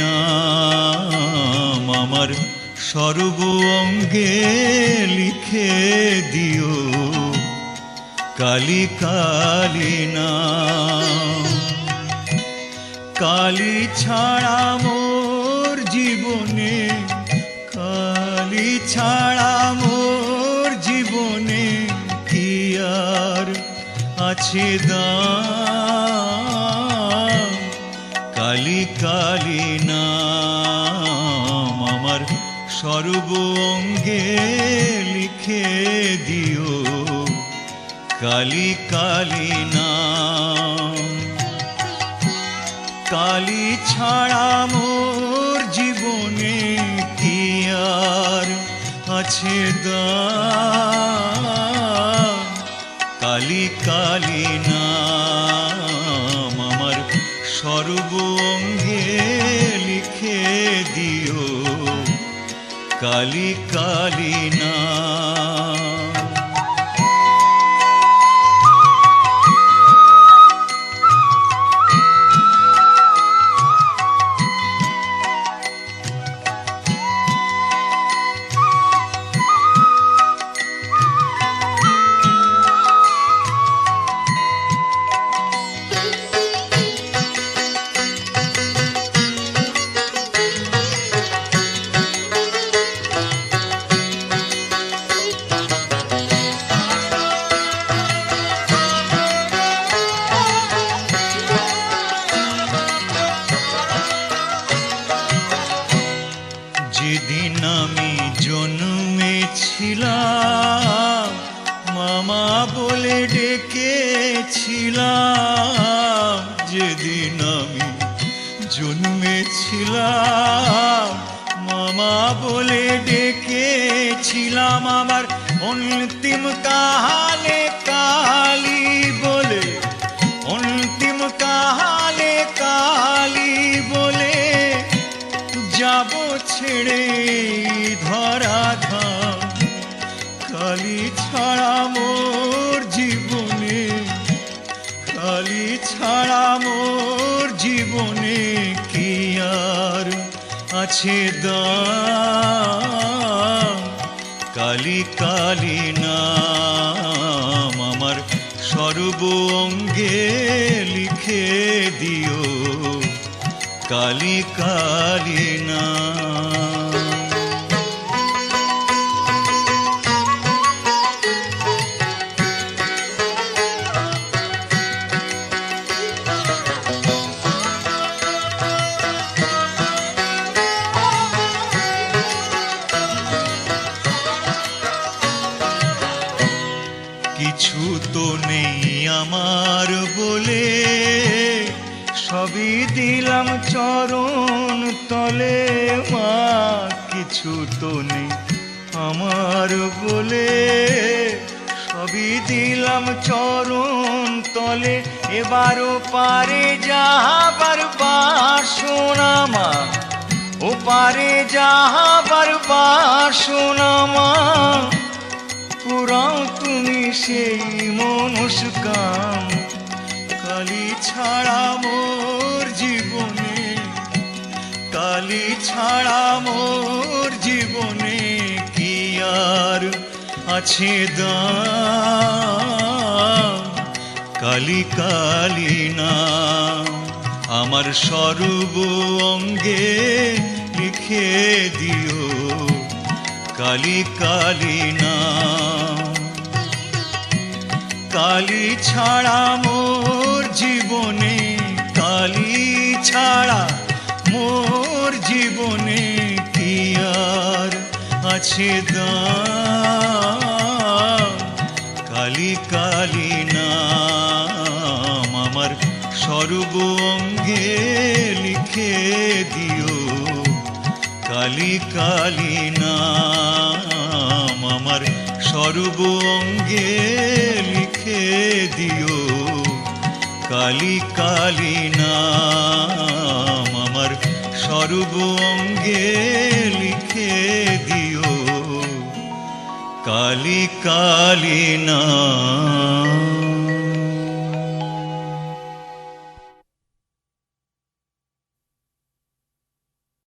নাম আমার সর্ব অঙ্গে লিখে দিও, কালী কালী নাম। কালী ছাড়া মোর জীবনে, কালী ছাড়া মোর জীবনে কি আর আছে দাম। কালী কালী নাম আমার সর্ব অঙ্গে লিখে দিও, কালী কালী নাম। কালী ছাড়া মোর জীবনে কি আর আছে দাম। কালী কালী নাম আমার সর্ব অঙ্গে লিখে দিও, কালী কালী নাম। যেদিন আমি জন্মেছিলাম মামা বলে ডেকেছিলাম। যেদিন আমি জন্মেছিলাম মামা বলে ডেকেছিলাম। আমার অন্তিম কালে কালী বলে, অন্তিম কালে কালী বলে যাব ছেড়ে ধরাধাম। কালী ছাড়া মোর জীবনে, কালী ছাড়া মোর জীবনে কি আর আছে দাম। কালী কালী নাম আমার সর্ব অঙ্গে লিখে দিও, কালী কালী নাম। কিছু তো নেই আমার বলে, সবই দিলাম চরণ তলে মা। কিছু তো নেই আমার বলে, সবই দিলাম চরণ তলে। এবারও পারে যাহাবার বাসনা মা, ও পারে যাহাবার বাসনা মা। পুরাও তুমি সেই মনস্কাম। কালী ছাড়া মোর জীবনে, কালী ছাড়া মোর জীবনে কি আর আছে দাম। কালী কালী নাম আমার সর্ব অঙ্গে লিখে দিও, কালী কালী নাম। কালী ছাড়া মোর জীবনে, কালী ছাড়া মোর জীবনে কি আর আছে দাম। কালী কালী নাম আমার সর্ব অঙ্গে লিখে দিও, কালী কালী নাম আমার সর্ব অঙ্গে লিখে দিও, কালী কালী নাম আমার সর্ব অঙ্গে লিখে দিও, কালী কালী নাম।